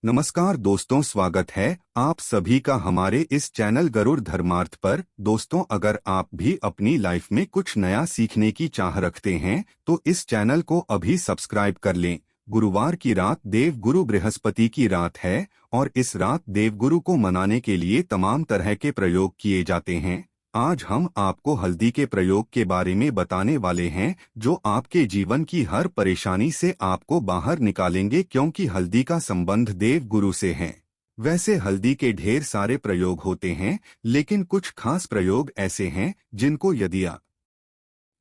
नमस्कार दोस्तों, स्वागत है आप सभी का हमारे इस चैनल गरुड़ धर्मार्थ पर। दोस्तों, अगर आप भी अपनी लाइफ में कुछ नया सीखने की चाह रखते हैं तो इस चैनल को अभी सब्सक्राइब कर लें। गुरुवार की रात देवगुरु बृहस्पति की रात है और इस रात देवगुरु को मनाने के लिए तमाम तरह के प्रयोग किए जाते हैं। आज हम आपको हल्दी के प्रयोग के बारे में बताने वाले हैं जो आपके जीवन की हर परेशानी से आपको बाहर निकालेंगे, क्योंकि हल्दी का संबंध देव गुरु से है। वैसे हल्दी के ढेर सारे प्रयोग होते हैं, लेकिन कुछ खास प्रयोग ऐसे हैं जिनको यदि आप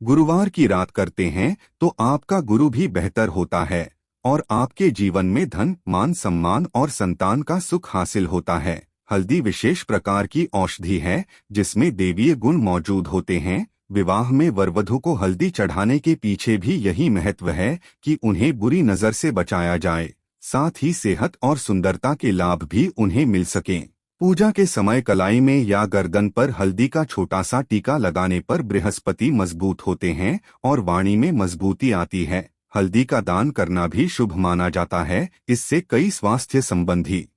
गुरुवार की रात करते हैं तो आपका गुरु भी बेहतर होता है और आपके जीवन में धन, मान सम्मान और संतान का सुख हासिल होता है। हल्दी विशेष प्रकार की औषधि है जिसमें देवीय गुण मौजूद होते हैं। विवाह में वरवधु को हल्दी चढ़ाने के पीछे भी यही महत्व है कि उन्हें बुरी नजर से बचाया जाए, साथ ही सेहत और सुंदरता के लाभ भी उन्हें मिल सकें। पूजा के समय कलाई में या गर्दन पर हल्दी का छोटा सा टीका लगाने पर बृहस्पति मजबूत होते हैं और वाणी में मजबूती आती है। हल्दी का दान करना भी शुभ माना जाता है, इससे कई स्वास्थ्य संबंधी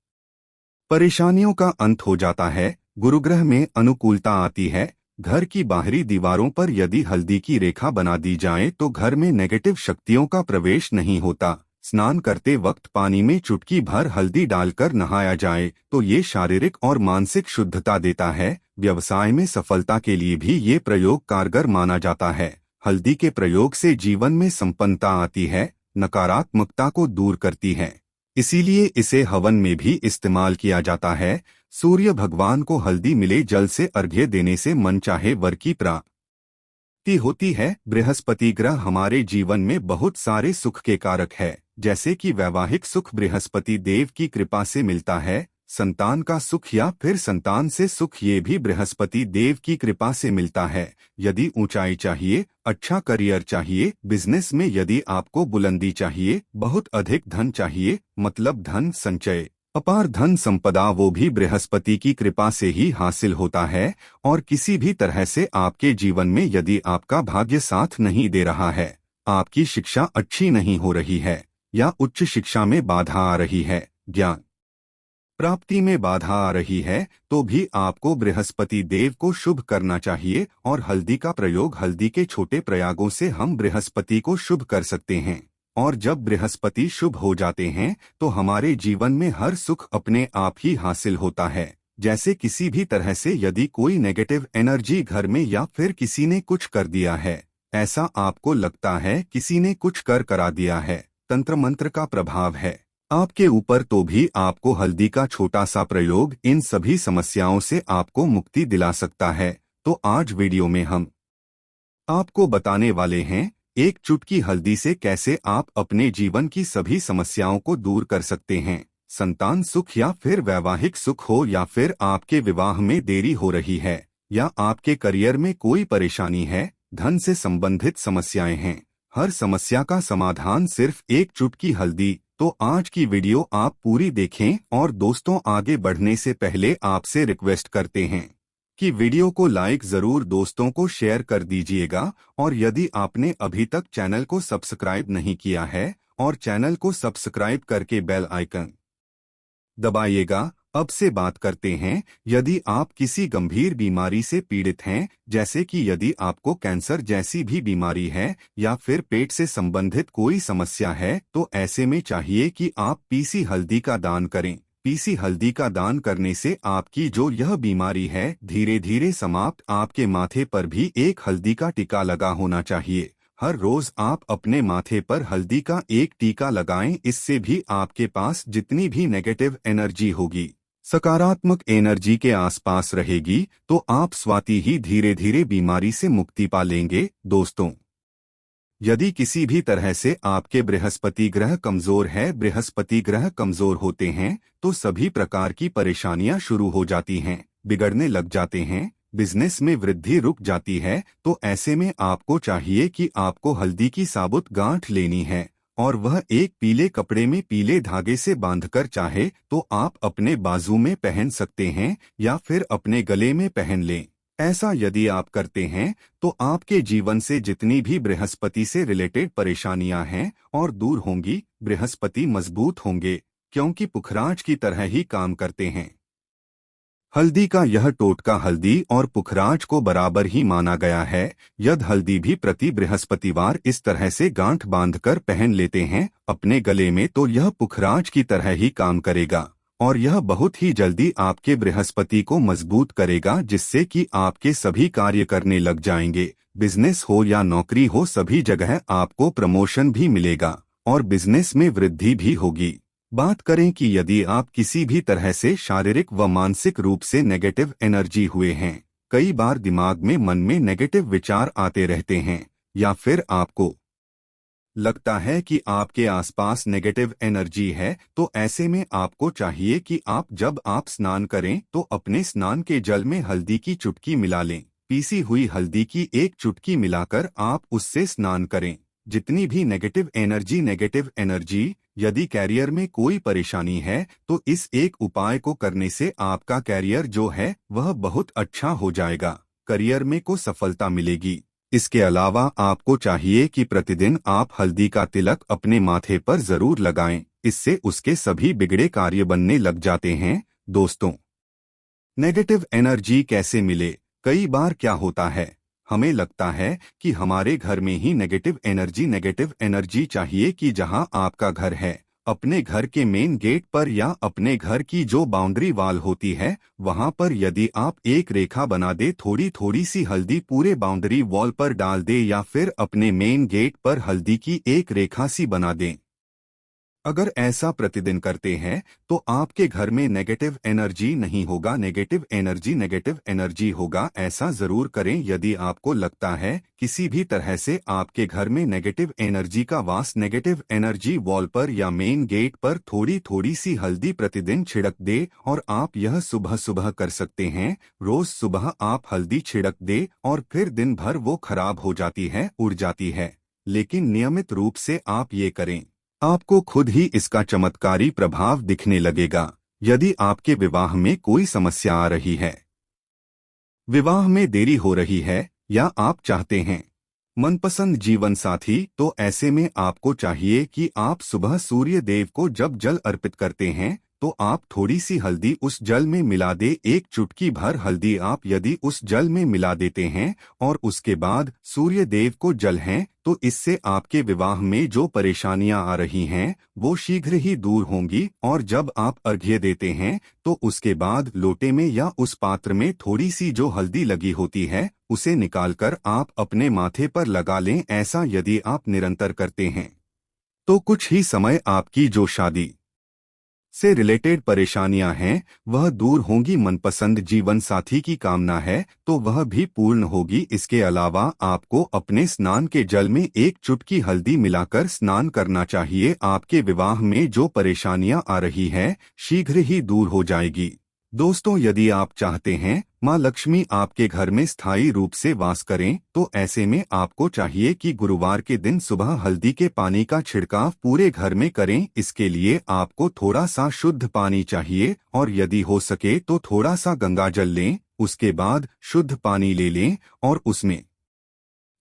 परेशानियों का अंत हो जाता है। गुरुग्रह में अनुकूलता आती है। घर की बाहरी दीवारों पर यदि हल्दी की रेखा बना दी जाए तो घर में नेगेटिव शक्तियों का प्रवेश नहीं होता। स्नान करते वक्त पानी में चुटकी भर हल्दी डालकर नहाया जाए तो ये शारीरिक और मानसिक शुद्धता देता है। व्यवसाय में सफलता के लिए भी ये प्रयोग कारगर माना जाता है। हल्दी के प्रयोग से जीवन में संपन्नता आती है, नकारात्मकता को दूर करती है, इसीलिए इसे हवन में भी इस्तेमाल किया जाता है। सूर्य भगवान को हल्दी मिले जल से अर्घ्य देने से मनचाहे वर की प्राप्ति होती है। बृहस्पति ग्रह हमारे जीवन में बहुत सारे सुख के कारक है, जैसे कि वैवाहिक सुख बृहस्पति देव की कृपा से मिलता है। संतान का सुख या फिर संतान से सुख ये भी बृहस्पति देव की कृपा से मिलता है। यदि ऊंचाई चाहिए, अच्छा करियर चाहिए, बिजनेस में यदि आपको बुलंदी चाहिए, बहुत अधिक धन चाहिए, मतलब धन संचय, अपार धन संपदा, वो भी बृहस्पति की कृपा से ही हासिल होता है। और किसी भी तरह से आपके जीवन में यदि आपका भाग्य साथ नहीं दे रहा है, आपकी शिक्षा अच्छी नहीं हो रही है या उच्च शिक्षा में बाधा आ रही है, ज्ञान प्राप्ति में बाधा आ रही है, तो भी आपको बृहस्पति देव को शुभ करना चाहिए। और हल्दी का प्रयोग, हल्दी के छोटे प्रयोगों से हम बृहस्पति को शुभ कर सकते हैं। और जब बृहस्पति शुभ हो जाते हैं तो हमारे जीवन में हर सुख अपने आप ही हासिल होता है। जैसे किसी भी तरह से यदि कोई नेगेटिव एनर्जी घर में या फिर किसी ने कुछ कर दिया है, ऐसा आपको लगता है किसी ने कुछ करा दिया है, तंत्र मंत्र का प्रभाव है आपके ऊपर, तो भी आपको हल्दी का छोटा सा प्रयोग इन सभी समस्याओं से आपको मुक्ति दिला सकता है। तो आज वीडियो में हम आपको बताने वाले हैं एक चुटकी हल्दी से कैसे आप अपने जीवन की सभी समस्याओं को दूर कर सकते हैं। संतान सुख या फिर वैवाहिक सुख हो, या फिर आपके विवाह में देरी हो रही है, या आपके करियर में कोई परेशानी है, धन से संबंधित समस्याएं हैं, हर समस्या का समाधान सिर्फ एक चुटकी हल्दी। तो आज की वीडियो आप पूरी देखें। और दोस्तों, आगे बढ़ने से पहले आपसे रिक्वेस्ट करते हैं कि वीडियो को लाइक जरूर, दोस्तों को शेयर कर दीजिएगा। और यदि आपने अभी तक चैनल को सब्सक्राइब नहीं किया है और चैनल को सब्सक्राइब करके बेल आइकन दबाइएगा। अब से बात करते हैं, यदि आप किसी गंभीर बीमारी से पीड़ित हैं, जैसे कि यदि आपको कैंसर जैसी भी बीमारी है या फिर पेट से संबंधित कोई समस्या है, तो ऐसे में चाहिए कि आप पीसी हल्दी का दान करें। पीसी हल्दी का दान करने से आपकी जो यह बीमारी है धीरे धीरे समाप्त। आपके माथे पर भी एक हल्दी का टीका लगा होना चाहिए। हर रोज आप अपने माथे पर हल्दी का एक टीका लगाएं, इससे भी आपके पास जितनी भी नेगेटिव एनर्जी होगी, सकारात्मक एनर्जी के आसपास रहेगी, तो आप स्वाति ही धीरे धीरे बीमारी से मुक्ति पा लेंगे। दोस्तों, यदि किसी भी तरह से आपके बृहस्पति ग्रह कमजोर है, बृहस्पति ग्रह कमजोर होते हैं तो सभी प्रकार की परेशानियां शुरू हो जाती हैं, बिगड़ने लग जाते हैं, बिजनेस में वृद्धि रुक जाती है। तो ऐसे में आपको चाहिए कि आपको हल्दी की साबुत गांठ लेनी है और वह एक पीले कपड़े में पीले धागे से बांधकर चाहे तो आप अपने बाजू में पहन सकते हैं या फिर अपने गले में पहन लें। ऐसा यदि आप करते हैं तो आपके जीवन से जितनी भी बृहस्पति से रिलेटेड परेशानियां हैं और दूर होंगी, बृहस्पति मजबूत होंगे, क्योंकि पुखराज की तरह ही काम करते हैं। हल्दी का यह टोटका हल्दी और पुखराज को बराबर ही माना गया है। यदि हल्दी भी प्रति बृहस्पतिवार इस तरह से गांठ बांधकर पहन लेते हैं अपने गले में, तो यह पुखराज की तरह ही काम करेगा और यह बहुत ही जल्दी आपके बृहस्पति को मजबूत करेगा, जिससे कि आपके सभी कार्य करने लग जाएंगे। बिजनेस हो या नौकरी हो, सभी जगह आपको प्रमोशन भी मिलेगा और बिजनेस में वृद्धि भी होगी। बात करें कि यदि आप किसी भी तरह से शारीरिक व मानसिक रूप से नेगेटिव एनर्जी हुए हैं, कई बार दिमाग में मन में नेगेटिव विचार आते रहते हैं, या फिर आपको लगता है कि आपके आसपास नेगेटिव एनर्जी है, तो ऐसे में आपको चाहिए कि जब आप स्नान करें तो अपने स्नान के जल में हल्दी की चुटकी मिला लें। पीसी हुई हल्दी की एक चुटकी मिलाकर आप उससे स्नान करें। जितनी भी नेगेटिव एनर्जी यदि कैरियर में कोई परेशानी है, तो इस एक उपाय को करने से आपका कैरियर जो है वह बहुत अच्छा हो जाएगा। करियर में को सफलता मिलेगी। इसके अलावा आपको चाहिए कि प्रतिदिन आप हल्दी का तिलक अपने माथे पर जरूर लगाएं। इससे उसके सभी बिगड़े कार्य बनने लग जाते हैं। दोस्तों, नेगेटिव एनर्जी कैसे मिले? कई बार क्या होता है, हमें लगता है कि हमारे घर में ही नेगेटिव एनर्जी चाहिए कि जहां आपका घर है, अपने घर के मेन गेट पर या अपने घर की जो बाउंड्री वाल होती है वहां पर यदि आप एक रेखा बना दे, थोड़ी थोड़ी सी हल्दी पूरे बाउंड्री वॉल पर डाल दे, या फिर अपने मेन गेट पर हल्दी की एक रेखा सी बना दें। अगर ऐसा प्रतिदिन करते हैं तो आपके घर में नेगेटिव एनर्जी नहीं होगा, नेगेटिव एनर्जी होगा। ऐसा जरूर करें। यदि आपको लगता है किसी भी तरह से आपके घर में नेगेटिव एनर्जी का वास, नेगेटिव एनर्जी वॉल पर या मेन गेट पर थोड़ी थोड़ी सी हल्दी प्रतिदिन छिड़क दे, और आप यह सुबह सुबह कर सकते हैं। रोज सुबह आप हल्दी छिड़क दे और फिर दिन भर वो खराब हो जाती है, उड़ जाती है। लेकिन नियमित रूप से आप ये करें, आपको खुद ही इसका चमत्कारी प्रभाव दिखने लगेगा। यदि आपके विवाह में कोई समस्या आ रही है, विवाह में देरी हो रही है, या आप चाहते हैं मनपसंद जीवन साथी, तो ऐसे में आपको चाहिए कि आप सुबह सूर्य देव को जब जल अर्पित करते हैं तो आप थोड़ी सी हल्दी उस जल में मिला दे। एक चुटकी भर हल्दी आप यदि उस जल में मिला देते हैं और उसके बाद सूर्य देव को जल हैं, तो इससे आपके विवाह में जो परेशानियां आ रही हैं वो शीघ्र ही दूर होंगी। और जब आप अर्घ्य देते हैं तो उसके बाद लोटे में या उस पात्र में थोड़ी सी जो हल्दी लगी होती है उसे निकालकर आप अपने माथे पर लगा लें। ऐसा यदि आप निरंतर करते हैं तो कुछ ही समय आपकी जो शादी से रिलेटेड परेशानियां हैं वह दूर होंगी। मनपसंद जीवन साथी की कामना है तो वह भी पूर्ण होगी। इसके अलावा आपको अपने स्नान के जल में एक चुटकी हल्दी मिलाकर स्नान करना चाहिए। आपके विवाह में जो परेशानियां आ रही है शीघ्र ही दूर हो जाएगी। दोस्तों, यदि आप चाहते हैं माँ लक्ष्मी आपके घर में स्थायी रूप से वास करें, तो ऐसे में आपको चाहिए कि गुरुवार के दिन सुबह हल्दी के पानी का छिड़काव पूरे घर में करें। इसके लिए आपको थोड़ा सा शुद्ध पानी चाहिए, और यदि हो सके तो थोड़ा सा गंगाजल लें। उसके बाद शुद्ध पानी ले लें और उसमें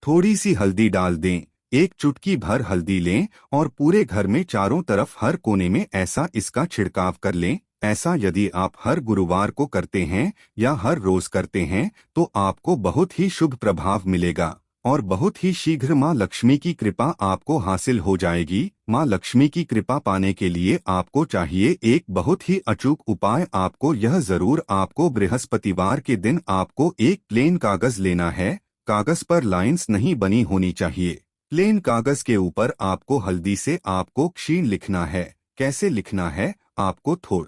थोड़ी सी हल्दी डाल दें। एक चुटकी भर हल्दी लें और पूरे घर में चारों तरफ हर कोने में ऐसा इसका छिड़काव कर लें। ऐसा यदि आप हर गुरुवार को करते हैं या हर रोज करते हैं तो आपको बहुत ही शुभ प्रभाव मिलेगा और बहुत ही शीघ्र माँ लक्ष्मी की कृपा आपको हासिल हो जाएगी। माँ लक्ष्मी की कृपा पाने के लिए आपको चाहिए एक बहुत ही अचूक उपाय। आपको बृहस्पतिवार के दिन आपको एक प्लेन कागज लेना है। कागज पर लाइंस नहीं बनी होनी चाहिए। प्लेन कागज के ऊपर आपको हल्दी से आपको क्षीण लिखना है। कैसे लिखना है? आपको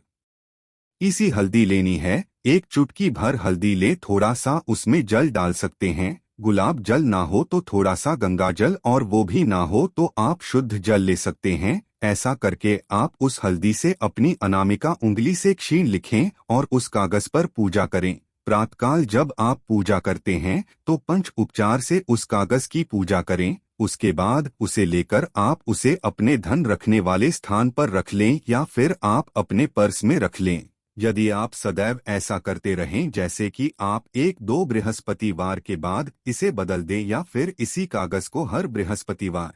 इसी हल्दी लेनी है। एक चुटकी भर हल्दी ले, थोड़ा सा उसमें जल डाल सकते हैं। गुलाब जल ना हो तो थोड़ा सा गंगा जल, और वो भी ना हो तो आप शुद्ध जल ले सकते हैं। ऐसा करके आप उस हल्दी से अपनी अनामिका उंगली से क्षीण लिखें और उस कागज पर पूजा करें। प्रातःकाल जब आप पूजा करते हैं तो पंच उपचार से उस कागज की पूजा करें। उसके बाद उसे लेकर आप उसे अपने धन रखने वाले स्थान पर रख लें या फिर आप अपने पर्स में रख लें। यदि आप सदैव ऐसा करते रहें, जैसे कि आप 1-2 बृहस्पतिवार के बाद इसे बदल दें या फिर इसी कागज को हर बृहस्पतिवार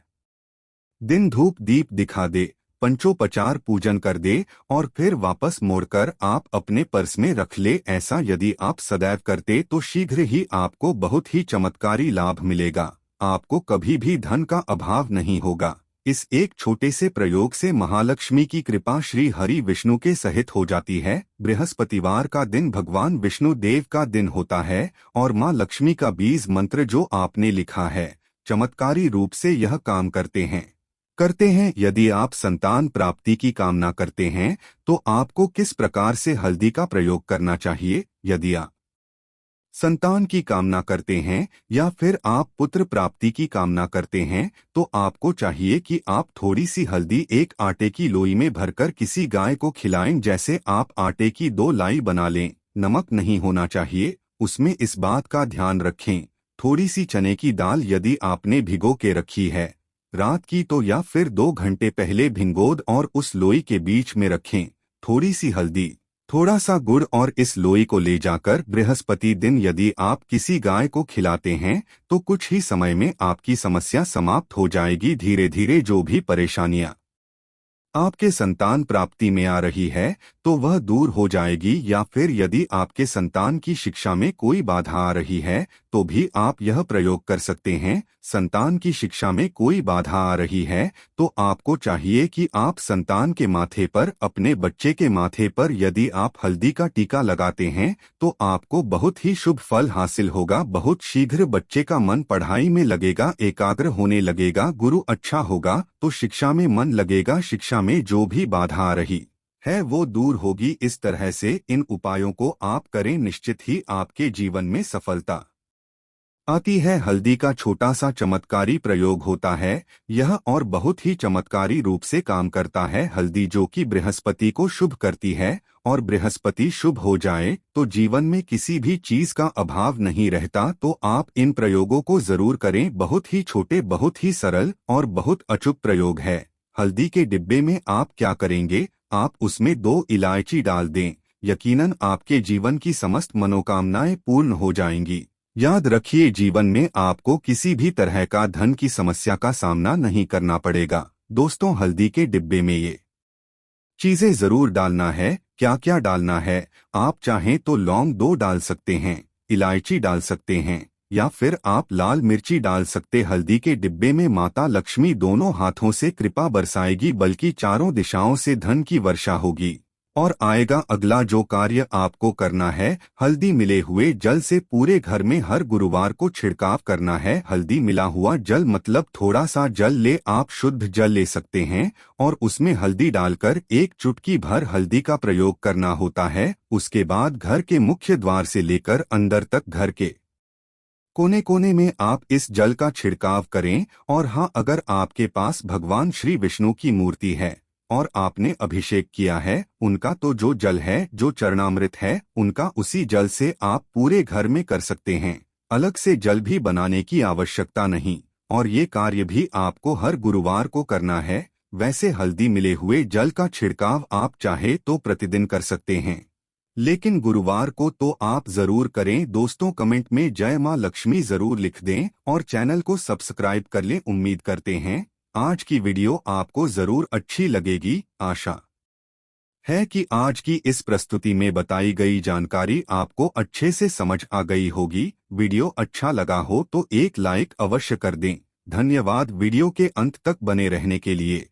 दिन धूप दीप दिखा दे, पंचोपचार पूजन कर दे और फिर वापस मोड़कर आप अपने पर्स में रख ले। ऐसा यदि आप सदैव करते तो शीघ्र ही आपको बहुत ही चमत्कारी लाभ मिलेगा। आपको कभी भी धन का अभाव नहीं होगा। इस एक छोटे से प्रयोग से महालक्ष्मी की कृपा श्री हरि विष्णु के सहित हो जाती है। बृहस्पतिवार का दिन भगवान विष्णु देव का दिन होता है और मां लक्ष्मी का बीज मंत्र जो आपने लिखा है चमत्कारी रूप से यह काम करते हैं। यदि आप संतान प्राप्ति की कामना करते हैं तो आपको किस प्रकार से हल्दी का प्रयोग करना चाहिए? यदि आप संतान की कामना करते हैं या फिर आप पुत्र प्राप्ति की कामना करते हैं तो आपको चाहिए कि आप थोड़ी सी हल्दी एक आटे की लोई में भरकर किसी गाय को खिलाएं। जैसे आप आटे की 2 लाई बना लें, नमक नहीं होना चाहिए उसमें, इस बात का ध्यान रखें। थोड़ी सी चने की दाल यदि आपने भिगो के रखी है रात की तो या फिर 2 घंटे पहले भिगो और उस लोई के बीच में रखें थोड़ी सी हल्दी, थोड़ा सा गुड़ और इस लोई को ले जाकर बृहस्पति दिन यदि आप किसी गाय को खिलाते हैं तो कुछ ही समय में आपकी समस्या समाप्त हो जाएगी। धीरे धीरे जो भी परेशानियां आपके संतान प्राप्ति में आ रही है तो वह दूर हो जाएगी। या फिर यदि आपके संतान की शिक्षा में कोई बाधा आ रही है तो भी आप यह प्रयोग कर सकते हैं। संतान की शिक्षा में कोई बाधा आ रही है तो आपको चाहिए कि आप संतान के माथे पर, अपने बच्चे के माथे पर यदि आप हल्दी का टीका लगाते हैं तो आपको बहुत ही शुभ फल हासिल होगा। बहुत शीघ्र बच्चे का मन पढ़ाई में लगेगा, एकाग्र होने लगेगा, गुरु अच्छा होगा तो शिक्षा में मन लगेगा। शिक्षा में जो भी बाधा आ रही है वो दूर होगी। इस तरह से इन उपायों को आप करें, निश्चित ही आपके जीवन में सफलता आती है। हल्दी का छोटा सा चमत्कारी प्रयोग होता है यह और बहुत ही चमत्कारी रूप से काम करता है। हल्दी जो कि बृहस्पति को शुभ करती है और बृहस्पति शुभ हो जाए तो जीवन में किसी भी चीज का अभाव नहीं रहता। तो आप इन प्रयोगों को जरूर करें। बहुत ही छोटे, बहुत ही सरल और बहुत अचूक प्रयोग है। हल्दी के डिब्बे में आप क्या करेंगे, आप उसमें 2 इलायची डाल दें। यकीनन आपके जीवन की समस्त मनोकामनाएं पूर्ण हो जाएंगी। याद रखिए, जीवन में आपको किसी भी तरह का धन की समस्या का सामना नहीं करना पड़ेगा। दोस्तों, हल्दी के डिब्बे में ये चीजें जरूर डालना है। क्या क्या डालना है? आप चाहें तो लौंग 2 डाल सकते हैं, इलायची डाल सकते हैं या फिर आप लाल मिर्ची डाल सकते। हल्दी के डिब्बे में माता लक्ष्मी दोनों हाथों से कृपा बरसाएगी, बल्कि चारों दिशाओं से धन की वर्षा होगी और आएगा। अगला जो कार्य आपको करना है, हल्दी मिले हुए जल से पूरे घर में हर गुरुवार को छिड़काव करना है। हल्दी मिला हुआ जल मतलब थोड़ा सा जल ले, आप शुद्ध जल ले सकते हैं और उसमें हल्दी डालकर 1 चुटकी भर हल्दी का प्रयोग करना होता है। उसके बाद घर के मुख्य द्वार से लेकर अंदर तक घर के कोने कोने में आप इस जल का छिड़काव करें। और हाँ, अगर आपके पास भगवान श्री विष्णु की मूर्ति है और आपने अभिषेक किया है उनका, तो जो जल है, जो चरणामृत है उनका, उसी जल से आप पूरे घर में कर सकते हैं। अलग से जल भी बनाने की आवश्यकता नहीं और ये कार्य भी आपको हर गुरुवार को करना है। वैसे हल्दी मिले हुए जल का छिड़काव आप चाहे तो प्रतिदिन कर सकते हैं, लेकिन गुरुवार को तो आप जरूर करें। दोस्तों, कमेंट में जय मां लक्ष्मी जरूर लिख दें और चैनल को सब्सक्राइब कर लें। उम्मीद करते हैं आज की वीडियो आपको जरूर अच्छी लगेगी। आशा है कि आज की इस प्रस्तुति में बताई गई जानकारी आपको अच्छे से समझ आ गई होगी। वीडियो अच्छा लगा हो तो एक लाइक अवश्य कर दें। धन्यवाद वीडियो के अंत तक बने रहने के लिए।